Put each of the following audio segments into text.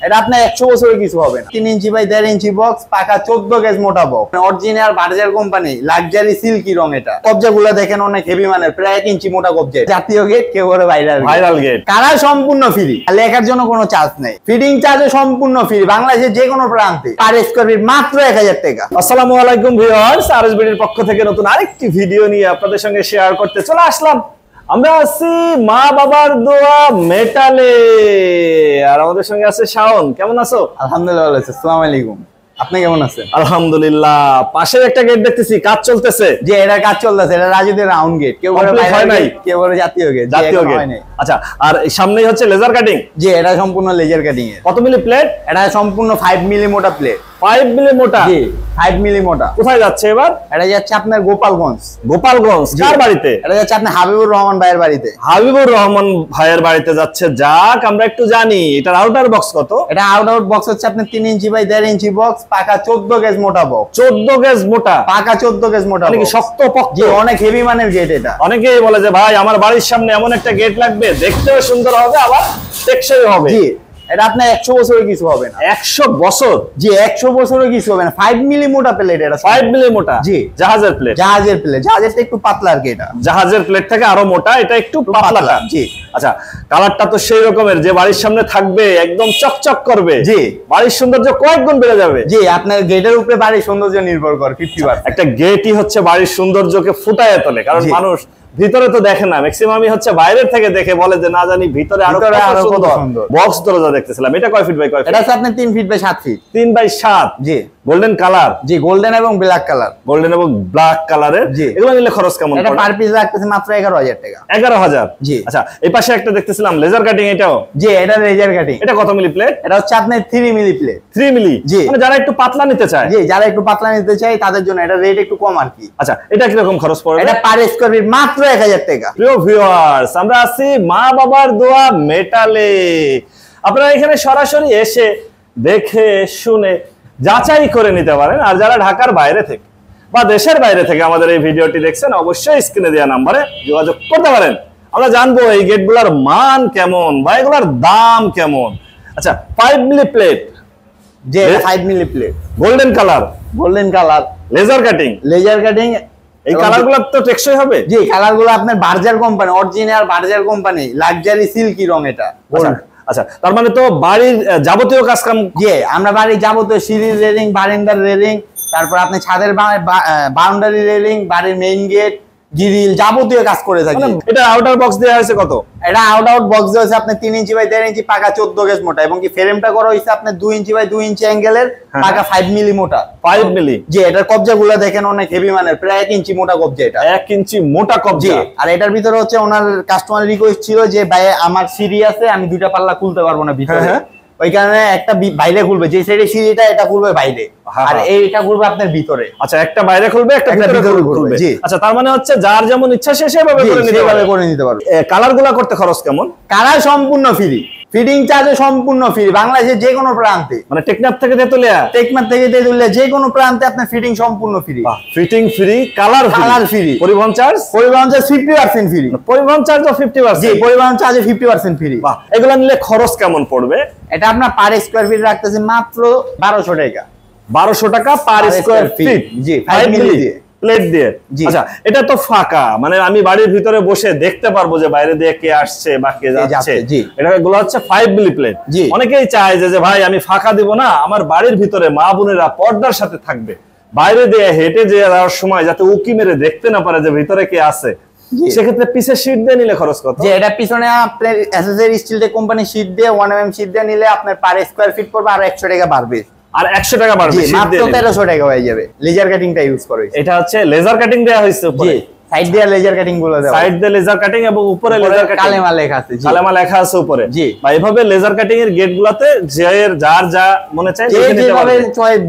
এটা আপনার 100 বছরের কিছু হবে না। 3 ইঞ্চি বাই 1.5 ইঞ্চি বক্স, পাকা 14 গেজ মোটা box, original Berger company, luxury silky রং। এটা কবজাগুলো দেখেন অনেক হেভি মানের, প্রায় 1 ইঞ্চি মোটা কবজা। জাতীয় গেট, কেউ বলে ভাইরাল গেট। কালার সম্পূর্ণ ফ্রি, লেখার জন্য কোনো চার্জ নেই। ফিটিং চার্জও সম্পূর্ণ ফ্রি, বাংলাদেশের যে কোনো প্রান্তে। পার স্কয়ার ফিট মাত্র 1000 টাকা। আসসালামু আলাইকুম ভিউয়ার্স, আরএসবিডির পক্ষ থেকে নতুন আরেকটি ভিডিও নিয়ে আপনাদের সঙ্গে শেয়ার করতে চলে আসলাম। আমরা আছি মা বাবার দোয়া মেটালে, আর আমাদের সঙ্গে আছে শাওন। কেমন আছো? আলহামদুলিল্লাহ ভালো আছি। আসসালামু আলাইকুম, আপনি কেমন আছেন? আলহামদুলিল্লাহ। পাশের একটা গেট দেখতেছি কাজ চলতেছে। যে এটা কাজ চলতেছে, এটা রাজুদের রাউন্ড গেট, কেউ বলে ভাইরাল গেট, কেউ বলে জাতীয় গেট। জাতীয় গেট, আচ্ছা। আর সামনেই হচ্ছে লেজার কাটিং। যে এটা সম্পূর্ণ লেজার কাটিং এর। কত মিলি প্লেট? এটা সম্পূর্ণ 5 মিলি মোটা প্লেট। 5 মিলি মোটা? জি 5 মিলি মোটা। কোথায় যাচ্ছে এবার? এটা যাচ্ছে আপনার গোপালগঞ্জ। গোপালগঞ্জ কার বাড়িতে? এটা যাচ্ছে আপনার হাবিবুর রহমান ভাইয়ের বাড়িতে। হাবিবুর রহমান ভাইয়ের বাড়িতে যাচ্ছে। যাক, আমরা একটু জানি এটার আউটার বক্স কত? এটা আউট বক্স হচ্ছে আপনার 3 ইঞ্চি বাই 1.5 ইঞ্চি বক্স, পাকা 14 গেজ মোটা বক্স। 14 গেজ মোটা? পাকা 14 গেজ মোটা। মানে কি শক্ত পক্ত? জি অনেক হেভি মানের গেট এটা। অনেকেই বলে যে ভাই আমার বাড়ির সামনে এমন একটা গেট লাগবে, দেখতেও সুন্দর হবে আবার টেকসই হবে। জি এটা আপনার 100 বছরের কিছু হবে না। 100 বছর? জি 100 বছরের কিছু হবে না। 5 মিলি মোটা প্লেট এটা। 5 মিলি মোটা? জি জাহাজের প্লেট। জাহাজের প্লেট, জাহাজেরটা একটু পাতলা আর কি। এটা জাহাজের প্লেট থেকে আরো মোটা, এটা একটু পাতলা। জি আচ্ছা, কালারটা তো সেই রকমের যে বাড়ির সামনে থাকবে একদম চকচক করবে। জি বাড়ির সৌন্দর্য কয়েক গুণ বেড়ে যাবে। জি আপনার গেটের উপরে বাড়ির সৌন্দর্য নির্ভর করে 50%। একটা গেটই হচ্ছে বাড়ির সৌন্দর্যকে ফুটায় তোলে, কারণ মানুষ ভিতরে তো দেখে না, ম্যাক্সিমামই হচ্ছে বাইরের থেকে দেখে বলে যে না জানি ভিতরে আরো কত সুন্দর। বক্স দরজা দেখতেছিলাম, এটা কয় ফিট বাই কয় ফিট? এটা আপনি 3 ফিট বাই 7 ফিট। 3 বাই 7? জি। Golden colour? জি গোল্ডেন এবং ব্ল্যাক কালার। গোল্ডেন এবং ব্ল্যাক কালারের। এগুলো নিলে খরচ কেমন পড়ে? এটা পার পিস লাগতেছে মাত্র 11000 টাকা। 11000? জি। আচ্ছা, এই পাশে একটা দেখতেছিলাম লেজার কাটিং, এটাও? জি এটা লেজার কাটিং। এটা কত মিলি প্লেট? এটা হচ্ছে আপনার 3 মিলি প্লেট। 3 মিলি? জি। মানে যারা একটু পাতলা নিতে চায়? জি যারা একটু পাতলা নিতে চায় তাদের জন্য এটা রেট একটু কম আর কি। আচ্ছা, এটা কি রকম খরচ পড়বে? এটা পার স্কয়ার ফিট মাত্র 1000 টাকা। প্রিয় ভিউয়ার্স, আমরা আছি মা বাবার দোয়া মেটালে। আপনারা এখানে সরাসরি এসে দেখে শুনে যাচাই করে নিতে পারেন। আর যারা ঢাকার বাইরে থেকে বা দেশের বাইরে থেকে আমাদের এই ভিডিওটি দেখছেন, অবশ্যই স্ক্রিনে দেওয়া নম্বরে যোগাযোগ করতে পারেন। আমরা জানবো এই গেটগুলোর মান কেমন বা এগুলোর দাম কেমন। আচ্ছা, 5 মিলি প্লেট? যে 5 milli plate. Golden colour? Golden colour. Laser cutting? Laser cutting. এই কালারগুলো তো টেকসই হবে? জি কালারগুলো আপনার Berger company, original Berger company, luxury silky রং এটা। আচ্ছা, তার মানে তো বাড়ির যাবতীয় কাজ কাম? জি আমরা বাড়ির যাবতীয় সিঁড়ির রেলিং, বারান্দার রেলিং, তারপর আপনি ছাদের বাউন্ডারি রেলিং, বাড়ির মেইন গেট, গ্রিল, যাবতীয় কাজ করে থাকি। এটা আউটার বক্স দেওয়া হয়েছে কত? এটা আউট বক্স দেওয়া হয়েছে আপনার 3 ইঞ্চি বাই 1.5 ইঞ্চি, পাকা 14 গেজ মোটা, এবং কি ফ্রেমটা করা হয়েছে আপনার 2 ইঞ্চি বাই 2 ইঞ্চি অ্যাঙ্গেলের, পাকা 5 মিলি মোটা। 5 মিলি? জি। এটার কবজাগুলো দেখেন অনেক হেভি মানের, প্রায় 1 ইঞ্চি মোটা কবজা। এটা 1 ইঞ্চি মোটা কবজা। আর এটার ভিতরে হচ্ছে ওনার কাস্টমার রিকোয়েস্ট ছিল যে ভাই আমার সিঁড়ি আছে, আমি দুইটা পাল্লা খুলতে পারবো না ভিতরে, ওই কারণে একটা বাইরে খুলবে, যে সাইডে সিঁড়িটা এটা খুলবে বাইরে, আর এইটা খুলবে আপনার ভিতরে। আচ্ছা, একটা বাইরে খুলবে, একটা ভিতরে খুলবে। জি। আচ্ছা, তার মানে হচ্ছে যার যেমন ইচ্ছা সে সেভাবে করে নিতে পারবে। কালারগুলো করতে খরচ কেমন? কালার সম্পূর্ণ ফ্রি, ফিটিং চার্জ সম্পূর্ণ ফ্রি, বাংলাদেশের যে কোনো প্রান্তে। মানে টেকনাফ থেকে তেতুলিয়া? টেকনাফ থেকে তেতুলিয়া যে কোনো প্রান্তে আপনার ফিটিং সম্পূর্ণ free. Fitting free, colour free. পরিবহন চার্জ? পরিবহন চার্জ 50% ফ্রি। পরিবহন চার্জও 50%? জি পরিবহন চার্জে 50% ফ্রি। বাহ, এগুলো নিলে খরচ কেমন পড়বে? এটা আপনার পার স্কয়ার ফিট রাখতেছে মাত্র 1200 টাকা। 1200 টাকা পার স্কয়ার ফিট? জি 5 মিলি দিয়ে প্লেট দিয়ে। আচ্ছা, এটা তো ফাঁকা, মানে আমি বাড়ির ভিতরে বসে দেখতে পারবো যে বাইরে দিয়ে কে আসছে বা কে যাচ্ছে। এটা গুলো হচ্ছে 5 মিলি প্লেট। অনেকেই চায় যে ভাই আমি ফাঁকা দিব না, আমার বাড়ির ভিতরে মা বোনেরা পর্দার সাথে থাকবে, বাইরে দিয়ে হেঁটে যাওয়ার সময় যাতে উকি মেরে দেখতে না পারে যে ভিতরে কে আছে, সেক্ষেত্রে পিছে শীট দিয়ে নিলে খরচ কত? যে এটা পিছনে আপনার এসএসআর স্টিল কোম্পানি শীট দিয়ে 1mm শীট দিয়ে নিলে আপনার পার স্কয়ার ফিট পড়বে আর 100 টাকা বাড়বে। আর 100 টাকা বাড়বে? মাত্র 1300 টাকা হয়ে যাবে। লেজার কাটিংটা ইউজ করে, এটা হচ্ছে লেজার কাটিং দেয়া হয়েছে উপরে? জি সাইড দিয়ে লেজার কাটিং গুলো দেওয়া, সাইড দিয়ে লেজার কাটিং এবং উপরে লেজার কাটিং, কালেমা লেখা আছে। কালেমা লেখা আছে উপরে। জি বা এইভাবে লেজার কাটিং এর গেটগুলোতে যার যা মনে চায়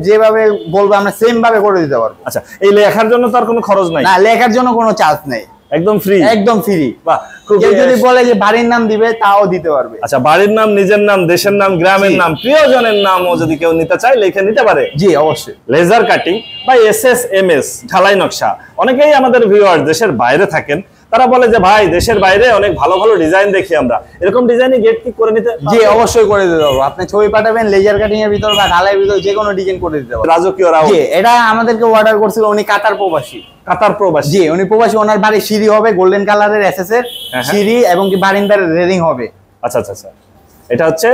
যেভাবে বলবো আমরা সেম ভাবে করে দিতে পারবো। আচ্ছা, এই লেখার জন্য তো আর কোনো খরচ নাই? না, লেখার জন্য কোনো চার্জ নাই, একদম ফ্রি। একদম ফ্রি। বাহ, কেউ যদি বলে যে বাড়ির নাম দিবে তাও দিতে পারবে। আচ্ছা, বাড়ির নাম, নিজের নাম, দেশের নাম, গ্রামের নাম, প্রিয়জনের নামও যদি কেউ নিতে চায় লিখে নিতে পারে? জি অবশ্যই। লেজার কাটিং বা এসএসএমএস ঢালাই নকশা। অনেকেই আমাদের ভিউয়ার দেশের বাইরে থাকেন, তারা বলে যে ভাই দেশের বাইরে অনেক ভালো ভালো ডিজাইন দেখি আমরা, এরকম ডিজাইনে গেট কি করে নিতে? জি অবশ্যই করে দিতে পারবো। আপনি ছবি পাঠাবেন, লেজার কাটিং এর ভিতর বা ঢালাইয়ের ভিতর যে কোনো ডিজাইন করে দিতে পারবো। রাজকীয় রাউন্ড। জি এটা আমাদেরকে অর্ডার করছিল উনি কাতার প্রবাসী। কাতার প্রবাসী। জি উনি প্রবাসী, ওনার বাড়ি সিঁড়ি হবে গোল্ডেন কালারের এসএস এর সিঁড়ি এবং কি বারিন্দার রেলিং হবে। আচ্ছা আচ্ছা আচ্ছা, এটা হচ্ছে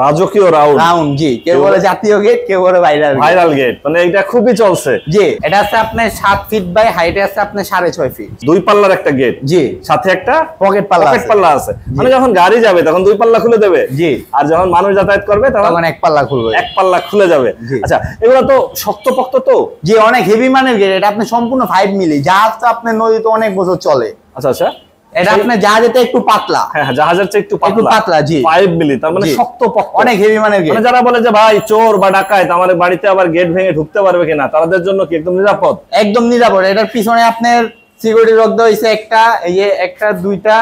রাজকীয় রাউন্ড। জি কেউ বলে জাতীয় গেট, কেউ বলে ভাইরাল গেট, মানে এটা খুবই চলছে। জি এটা আছে আপনার 7 ফিট বাই হাইটে আছে আপনার 6.5 ফিট। 2 পাল্লার একটা গেট। জি সাথে একটা পকেট পাল্লা আছে। মানে যখন গাড়ি যাবে তখন 2 পাল্লা খুলে দেবে। জি আর যখন মানুষ যাতায়াত করবে তখন 1 পাল্লা খুলবে। 1 পাল্লা খুলে যাবে। আচ্ছা এগুলো তো শক্তপোক্ত তো? জি অনেক হেভি মানের গেট, এটা আপনি সম্পূর্ণ 5 মিলি, জাহাজটা আপনার নদীতে অনেক বছর চলে। আচ্ছা আচ্ছা, এটা আপনার জাহাজেতে একটু পাতলা। হ্যাঁ জাহাজের চেয়ে একটু পাতলা। জি 5 মিলি, তার মানে শক্তপোক্ত, অনেক হেভি মানের গেট। মানে যারা বলে যে ভাই চোর বা ডাকাত আমার বাড়িতে আবার গেট ভেঙে ঢুকতে পারবে কিনা, তাদের জন্য কি একদম নিরাপদ? একদম নিরাপদ। এটার পিছনে আপনার সিকিউরিটি লক দেওয়া হয়েছে একটা, এই যে একটা দুইটা,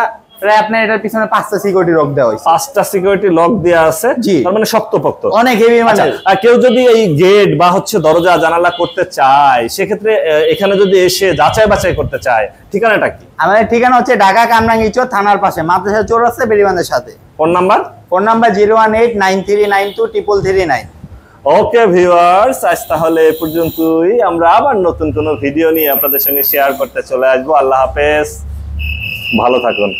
প্রায় আপনার এটার পিছনে 5টা সিকিউরিটি লক দেওয়া হয়েছে। 5টা সিকিউরিটি লক দেওয়া আছে। জি তার মানে শক্তপোক্ত, অনেক হেভি মানের। আর কেউ যদি এই গেট বা হচ্ছে দরজা জানালা করতে চায়, সেক্ষেত্রে এখানে যদি এসে যাচাই বাছাই করতে চায়, ঠিকানাটা কি? আমাদের ঠিকানা হচ্ছে ঢাকা কামরাঙ্গীরচর থানার পাশে, মাদ্রাসা চৌরাস্তা বেরিবাঁধের সাথে। Phone number 01893923339। ওকে ভিউয়ার্স, আজ তাহলে এ পর্যন্তই। আমরা আবার নতুন কোনো ভিডিও নিয়ে আপনাদের সঙ্গে শেয়ার করতে চলে আসবো। আল্লাহ হাফেজ, ভালো থাকুন।